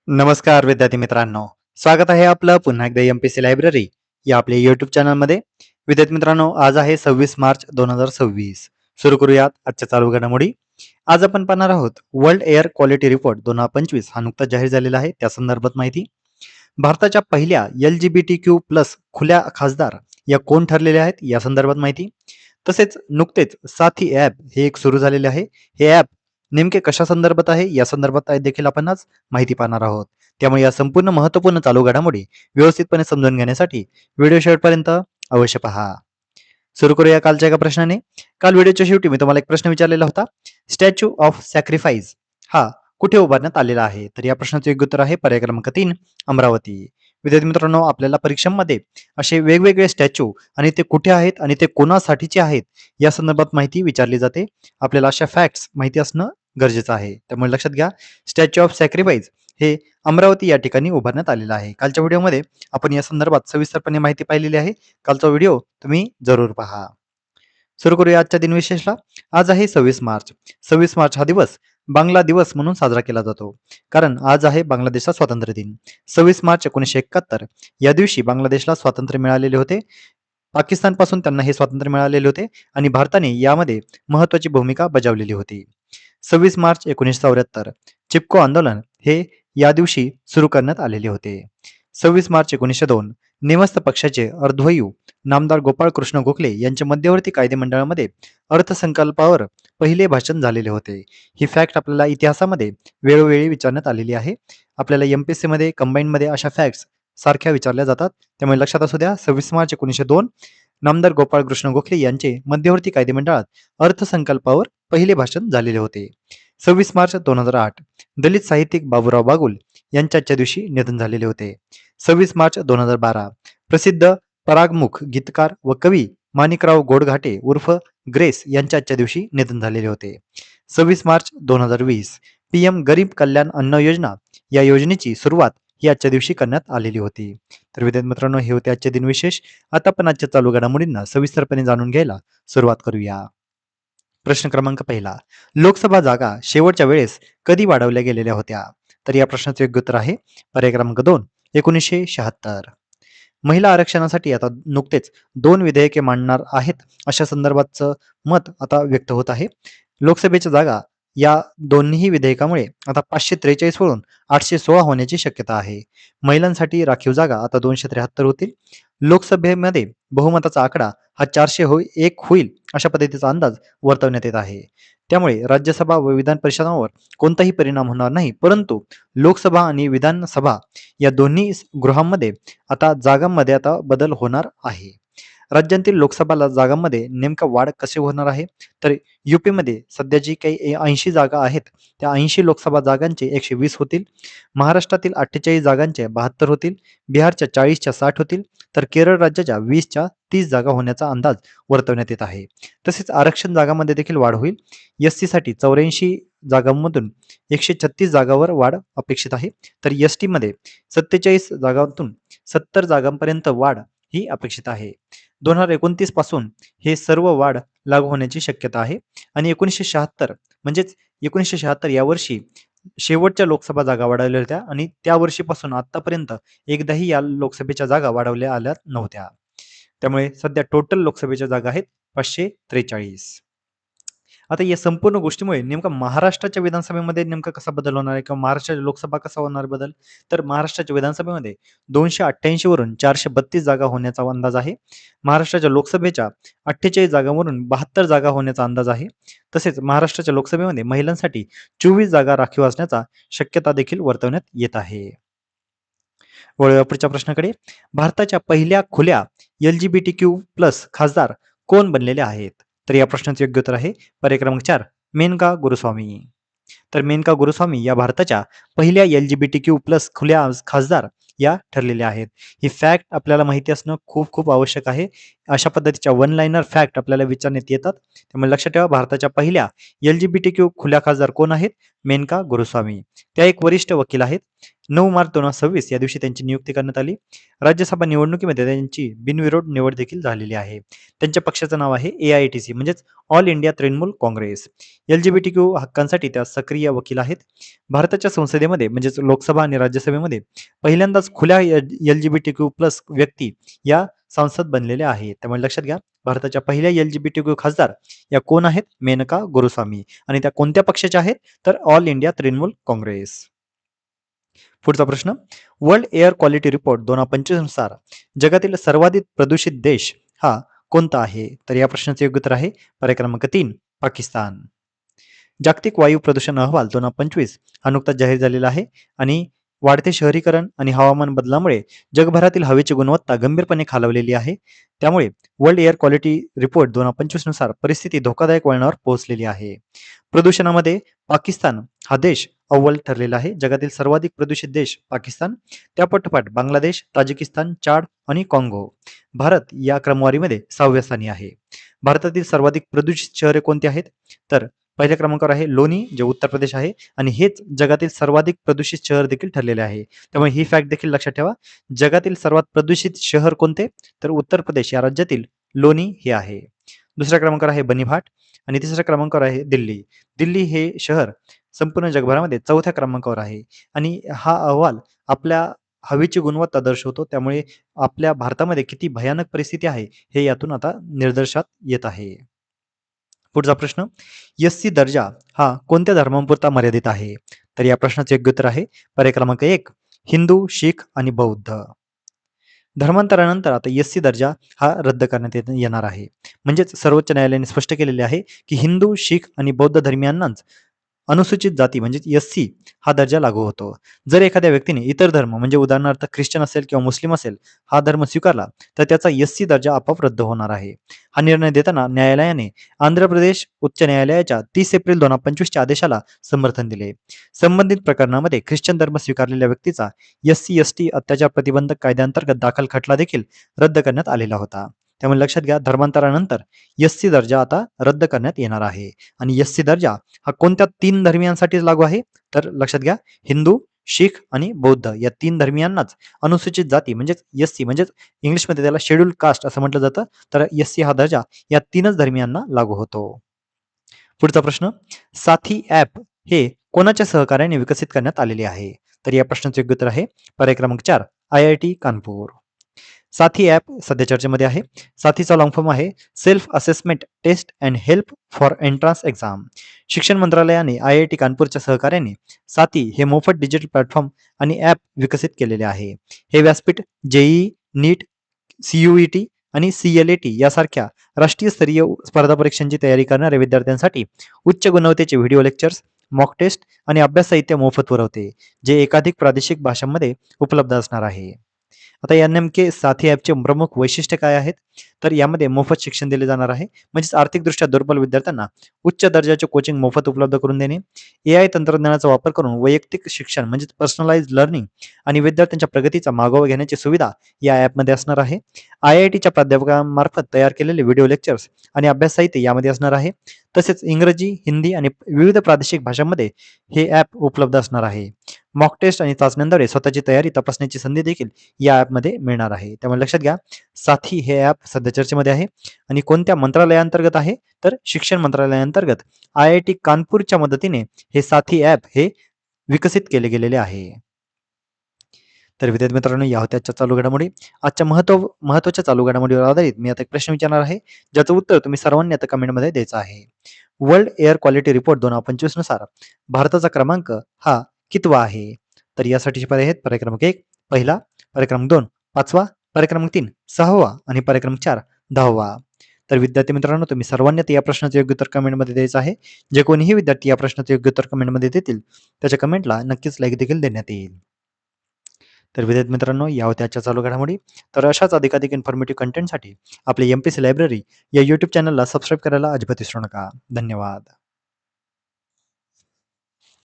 नमस्कार विद्यार्थी मित्रांनो, स्वागत आहे आपलं पुन्हा एकदा एमपीसी लायब्ररी या आपल्या युट्यूब चॅनलमध्ये. विद्यार्थी मित्रांनो, आज आहे 26 मार्च 2026. सुरू करूयात आजच्या चालू घडामोडी. आज आपण पाहणार आहोत वर्ल्ड एअर क्वालिटी रिपोर्ट 2025 हा नुकताच जाहीर झालेला आहे, त्या संदर्भात माहिती. भारताच्या पहिल्या LGBTQ+ खुल्या खासदार या कोण ठरलेल्या आहेत या संदर्भात माहिती. तसेच नुकतेच साथी ॲप हे एक सुरू झालेले आहे. हे ॲप नेमके कशा संदर्भात आहे या संदर्भात देखील आपण आज माहिती पाहणार आहोत. त्यामुळे या संपूर्ण महत्त्वपूर्ण चालू घडामोडी व्यवस्थितपणे समजून घेण्यासाठी व्हिडिओ शेवटपर्यंत अवश्य पहा. सुरू करूया कालच्या एका प्रश्नाने. काल व्हिडिओच्या शेवटी मी तुम्हाला एक प्रश्न विचारलेला होता. स्टॅच्यू ऑफ सॅक्रिफाईस हा कुठे उभारण्यात आलेला आहे? तर या प्रश्नाचे योग्य उत्तर आहे पर्याय क्रमांक 3, अमरावती. विद्यार्थी मित्रांनो, आपल्याला परीक्षांमध्ये असे वेगवेगळे स्टॅच्यू आणि ते कुठे आहेत आणि ते कोणासाठीचे आहेत या संदर्भात माहिती विचारली जाते. आपल्याला अशा फॅक्ट्स माहिती असणं गरजेचं आहे. त्यामुळे लक्षात घ्या, स्टॅच्यू ऑफ सॅक्रिफाईस हे अमरावती या ठिकाणी उभारण्यात आलेलं आहे. कालच्या व्हिडिओमध्ये आपण या संदर्भात सविस्तरपणे माहिती पाहिलेली आहे. कालचा व्हिडिओ तुम्ही जरूर पहा. सुरू करूया आजच्या दिनविशेषला. आज आहे 26 मार्च. 26 मार्च हा दिवस बांगला दिवस म्हणून साजरा केला जातो, कारण आज आहे बांगलादेशचा स्वातंत्र्य दिन. 26 मार्च 1971 या दिवशी बांगलादेशला स्वातंत्र्य मिळालेले होते. पाकिस्तानपासून त्यांना हे स्वातंत्र्य मिळालेले होते आणि भारताने यामध्ये महत्वाची भूमिका बजावलेली होती. 26 मार्च 1974 चिपको आंदोलन हे या दिवशी सुरू करण्यात आलेले होते. 26 मार्च 1902 नेमस्त पक्षाचे अर्धवयू नामदार गोपाळ कृष्ण गोखले यांच्या मध्यवर्ती कायदेमंडळामध्ये अर्थसंकल्पावर पहिले भाषण झालेले होते. ही फॅक्ट आपल्याला इतिहासामध्ये वेळोवेळी विचारण्यात आलेली आहे. आपल्याला एमपीएससी मध्ये कंबाईन मध्ये अशा फॅक्ट्स सारख्या विचारल्या जातात, त्यामुळे लक्षात असू द्या. 26 मार्च 1902 नामदार गोपाळ कृष्ण गोखले यांचे मध्यवर्ती कायदेमंडळात अर्थसंकल्पावर पहिले भाषण झालेले होते. 26 मार्च 2008 दलित साहित्यिक बाबूराव बागुल यांच्या आजच्या दिवशी निधन झालेले होते. 26 मार्च 2012 प्रसिद्ध परागमुख गीतकार व कवी माणिकराव गोडघाटे उर्फ ग्रेस यांच्या आजच्या दिवशी निधन झालेले होते. 26 मार्च 2020 PM गरीब कल्याण अन्न योजना या योजनेची सुरुवात ही आजच्या दिवशी करण्यात आलेली होती. तर विद्यार्थी मित्रांनो, हे होते आजचे दिनविशेष. आता आपण आजच्या चालू घडामोडींना सविस्तरपणे जाणून घ्यायला सुरुवात करूया. प्रश्न क्रमांक पहिला, लोकसभा जागा शेवटच्या वेळेस कधी वाढवल्या गेलेल्या होत्या? तर या प्रश्नाचे योग्य उत्तर आहे पर्याय क्रमांक 2, 1976. महिला आरक्षणासाठी आता नुकतेच 2 विधेयके मांडणार आहेत अशा संदर्भातचं मत आता व्यक्त होत आहे. लोकसभेच्या जागा या दोन्ही विधेयकामुळे आता 543 वरून 816 होण्याची शक्यता आहे. महिलांसाठी राखीव जागा आता 273 होतील. लोकसभेमध्ये बहुमताचा आकडा हा 401 होईल अशा पद्धतीचा अंदाज वर्तवण्यात येत आहे. त्यामुळे राज्यसभा व विधान परिषदांवर कोणताही परिणाम होणार नाही, परंतु लोकसभा आणि विधानसभा या दोन्ही गृहांमध्ये आता जागांमध्ये आता बदल होणार आहे. राज्यांतील लोकसभा जागांमध्ये नेमका वाढ कसे होणार आहे? तर यूपीमध्ये सध्या जी काही 80 जागा आहेत, त्या 80 लोकसभा जागांचे 120 होतील. महाराष्ट्रातील 48 जागांचे 72 होतील. बिहारच्या 40च्या 60 होतील. तर केरळ राज्याच्या 20च्या 30 जागा होण्याचा अंदाज वर्तवण्यात येत आहे. तसेच आरक्षण जागांमध्ये देखील वाढ होईल. SC साठी 84 जागांमधून 136 जागावर वाढ अपेक्षित आहे. तर ST मध्ये 47 जागांतून 70 जागांपर्यंत वाढ ही अपेक्षित आहे. 2029 पासून हे सर्व वाढ लागू होण्याची शक्यता आहे आणि 1976 म्हणजेच 1976 या वर्षी शेवटच्या लोकसभा जागा वाढवल्या होत्या आणि त्या वर्षीपासून आतापर्यंत एकदाही या लोकसभेच्या जागा वाढवल्या आल्या नव्हत्या. त्यामुळे सध्या टोटल लोकसभेच्या जागा आहेत 543. आता या संपूर्ण गोष्टीमुळे नेमका महाराष्ट्राच्या विधानसभेमध्ये नेमका कसा बदल होणार आहे किंवा महाराष्ट्राच्या लोकसभा कसा होणार बदल? तर महाराष्ट्राच्या विधानसभेमध्ये 288 वरून 432 जागा होण्याचा अंदाज आहे. महाराष्ट्राच्या लोकसभेच्या 48 जागांवरून 72 जागा होण्याचा अंदाज आहे. तसेच महाराष्ट्राच्या लोकसभेमध्ये महिलांसाठी 24 जागा राखीव असण्याचा शक्यता देखील वर्तवण्यात येत आहे. वळूया पुढच्या प्रश्नाकडे. भारताच्या पहिल्या खुल्या LGBTQ+ खासदार कोण बनलेले आहेत? तर या प्रश्नाचे योग्य उत्तर आहे पर्याय क्रमांक 4, मेनका गुरुस्वामी. तर मेनका गुरुस्वामी या भारताच्या पहिल्या LGBTQ+ खुल्या खासदार या ठरलेल्या आहेत. ही फॅक्ट आपल्याला माहिती असणं खूप खूप आवश्यक आहे. अशा पद्धतीच्या वन लाईनर फॅक्ट आपल्याला विचारण्यात येतात, त्यामुळे लक्षात ठेवा. भारताच्या पहिल्या LGBTQ खुल्या खासदार कोण आहेत? मेनका गुरुस्वामी. त्या एक वरिष्ठ वकील आहेत. 9 मार्च 2026 या दिवशी त्यांची नियुक्ती करण्यात आली. राज्यसभा निवडणुकीमध्ये त्यांची बिनविरोध निवड देखील झालेली आहे. त्यांच्या पक्षाचं नाव आहे AITC म्हणजेच all India Trinamool Congress. LGBTQ हक्कांसाठी त्या सक्रिय वकील आहेत. भारताच्या संसदेमध्ये म्हणजेच लोकसभा आणि राज्यसभेमध्ये पहिल्यांदाच खुल्या LGBTQ+ व्यक्ती या सांसद बनलेल्या आहेत. त्यामुळे लक्षात घ्या, भारताच्या पहिल्या LGBTQ खासदार या कोण आहेत? मेनका गोरुस्वामी. आणि त्या कोणत्या पक्षाच्या आहेत? तर ऑल इंडिया तृणमूल काँग्रेस. पुढचा प्रश्न, वर्ल्ड एअर क्वालिटी रिपोर्ट 2025 नुसार जगातील सर्वाधिक प्रदूषित देश हा कोणता आहे? तर या प्रश्नाचे योग्य उत्तर आहे पर्याय क्रमांक 3, पाकिस्तान. जागतिक वायू प्रदूषण अहवाल 2025 हा नुकताच जाहीर झालेला आहे आणि वाढते शहरीकरण आणि हवामान बदलामुळे जगभरातील हवेची गुणवत्ता गंभीरपणे खालावलेली आहे. त्यामुळे वर्ल्ड एअर क्वालिटी रिपोर्ट 2025 नुसार परिस्थिती धोकादायक वळणावर पोहोचलेली आहे. प्रदूषणामध्ये पाकिस्तान हा देश अव्वल ठरलेला आहे. जगातील सर्वाधिक प्रदूषित देश पाकिस्तान, त्यापाठोपाठ बांगलादेश, ताजिकिस्तान, चाड आणि काँगो. भारत या क्रमवारीमध्ये 6व्या स्थानी आहे. भारतातील सर्वाधिक प्रदूषित शहरे कोणती आहेत? तर पहिल्या क्रमांकावर आहे लोणी, जे उत्तर प्रदेश आहे आणि हेच जगातील सर्वाधिक प्रदूषित शहर देखील ठरलेले आहे. त्यामुळे ही फॅक्ट देखील लक्षात ठेवा. जगातील सर्वात प्रदूषित शहर कोणते? तर उत्तर प्रदेश या राज्यातील लोणी हे आहे. दुसऱ्या क्रमांकावर आहे बनीघाट आणि तिसऱ्या क्रमांकावर आहे दिल्ली. दिल्ली हे शहर संपूर्ण जगभरामध्ये 4थ्या क्रमांकावर आहे आणि हा अहवाल आपल्या हवेची गुणवत्ता दर्शवतो. त्यामुळे आपल्या भारतामध्ये किती भयानक परिस्थिती आहे हे यातून आता निदर्शनात येत आहे. पुढचा प्रश्न, SC दर्जा हा कोणत्या धर्मांपुरता मर्यादित आहे? तर या प्रश्नाचे योग्य उत्तर आहे पर्याय क्रमांक 1, हिंदू, शीख आणि बौद्ध. धर्मांतरानंतर आता SC दर्जा हा रद्द करण्यात येणार आहे. म्हणजेच सर्वोच्च न्यायालयाने स्पष्ट केलेले आहे की हिंदू, शीख आणि बौद्ध धर्मियांनाच अनुसूचित जाती म्हणजे SC हा दर्जा लागू होतो. जर एखाद्या व्यक्तीने इतर धर्म म्हणजे उदाहरणार्थ ख्रिश्चन असेल किंवा मुस्लिम असेल हा धर्म स्वीकारला तर त्याचा SC दर्जा आपोआप रद्द होणार आहे. हा निर्णय देताना न्यायालयाने आंध्र प्रदेश उच्च न्यायालयाच्या 30 एप्रिल 2025 च्या आदेशाला समर्थन दिले. संबंधित प्रकरणामध्ये ख्रिश्चन धर्म स्वीकारलेल्या व्यक्तीचा SC/ST अत्याचार प्रतिबंधक कायद्याअंतर्गत दाखल खटला देखील रद्द करण्यात आलेला होता. त्यामुळे लक्षात घ्या, धर्मांतरानंतर SC दर्जा आता रद्द करण्यात येणार आहे आणि SC दर्जा हा कोणत्या 3 धर्मियांसाठी लागू आहे? तर लक्षात घ्या, हिंदू, शीख आणि बौद्ध या 3 धर्मियांनाच अनुसूचित जाती म्हणजेच SC म्हणजेच इंग्लिशमध्ये त्याला शेड्यूल कास्ट असं म्हटलं जातं. तर SC हा दर्जा या 3च धर्मियांना लागू होतो. पुढचा प्रश्न, साथी ॲप हे कोणाच्या सहकार्याने विकसित करण्यात आलेले आहे? तर या प्रश्नाचे योग्य उत्तर आहे पर्याय क्रमांक 4, IIT कानपूर. साथी ॲप सध्या चर्चेमध्ये आहे. साथीचा लॉंग फॉर्म आहे self assessment test and help for entrance exam. शिक्षण मंत्रालयाने IIT कानपूरच्या सहकार्याने साथी हे मोफत डिजिटल प्लॅटफॉर्म आणि ॲप विकसित केलेले आहे. हे व्यासपीठ JEE, नीट, CUET आणि CLAT यासारख्या राष्ट्रीय स्तरीय स्पर्धा परीक्षांची तयारी करणाऱ्या विद्यार्थ्यांसाठी उच्च गुणवत्तेचे व्हिडिओ लेक्चर्स, मॉक टेस्ट आणि अभ्यास साहित्य मोफत पुरवते, जे एकाधिक प्रादेशिक भाषांमध्ये उपलब्ध असणार आहे. आता या नेमके साथी ॲपचे प्रमुख वैशिष्ट्य काय आहेत? तर यामध्ये मोफत शिक्षण दिले जाणार आहे. म्हणजेच आर्थिकदृष्ट्या दुर्बल विद्यार्थ्यांना उच्च दर्जाचे कोचिंग मोफत उपलब्ध करून देणे, AI तंत्रज्ञानाचा वापर करून वैयक्तिक शिक्षण म्हणजेच पर्सनलाइज्ड लर्निंग आणि विद्यार्थ्यांच्या प्रगतीचा मागोवा घेण्याची सुविधा या ॲपमध्ये असणार आहे. IITच्या प्राध्यापकांमार्फत तयार केलेले व्हिडिओ लेक्चर्स आणि अभ्यास साहित्य यामध्ये असणार आहे. तसेच इंग्रजी, हिंदी आणि विविध प्रादेशिक भाषांमध्ये हे ॲप उपलब्ध असणार आहे. मॉक टेस्ट आणि चाचण्यांद्वारे स्वतःची तयारी तपासण्याची संधी देखील या ॲपमध्ये मिळणार आहे. त्यामुळे लक्षात घ्या, साथी हे ॲप सध्या चर्चेमध्ये आहे आणि कोणत्या मंत्रालयाअंतर्गत आहे? तर शिक्षण मंत्रालयाअंतर्गत IIT कानपूरच्या मदतीने हे साथी ॲप हे विकसित केले गेलेले आहे. तर विद्यार्थी मित्रांनो, या होत्या आजच्या चालू घडामोडी. आजच्या महत्त्वाच्या चालू घडामोडीवर आधारित मी आता एक प्रश्न विचारणार आहे, ज्याचं उत्तर तुम्ही सर्वांनी आता कमेंटमध्ये द्यायचं आहे. वर्ल्ड एअर क्वालिटी रिपोर्ट 2025 नुसार भारताचा क्रमांक हा कितवा आहे? तर यासाठीचे पर्याय आहेत पर्याय क्रमांक 1 पहिला, पर्याय क्रमांक 2 पाचवा, पर्याय क्रमांक 3 6वा आणि पर्याय क्रमांक 4 10वा. तर विद्यार्थी मित्रांनो, तुम्ही सर्वांनी या प्रश्नाचे योग्य उत्तर कमेंटमध्ये द्यायचं आहे. जे कोणीही विद्यार्थी या प्रश्नाचे योग्य उत्तर कमेंटमध्ये देतील त्याच्या कमेंटला नक्कीच लाईक देखील देण्यात येईल. तर विद्यार्थी मित्रांनो, या होत्या आजच्या चालू घडामोडी. तर अशाच अधिकाधिक इन्फॉर्मेटिव्ह कंटेंटसाठी आपले MPC लायब्ररी या YouTube चॅनलला सबस्क्राईब करायला अजिबात विसरू नका. धन्यवाद.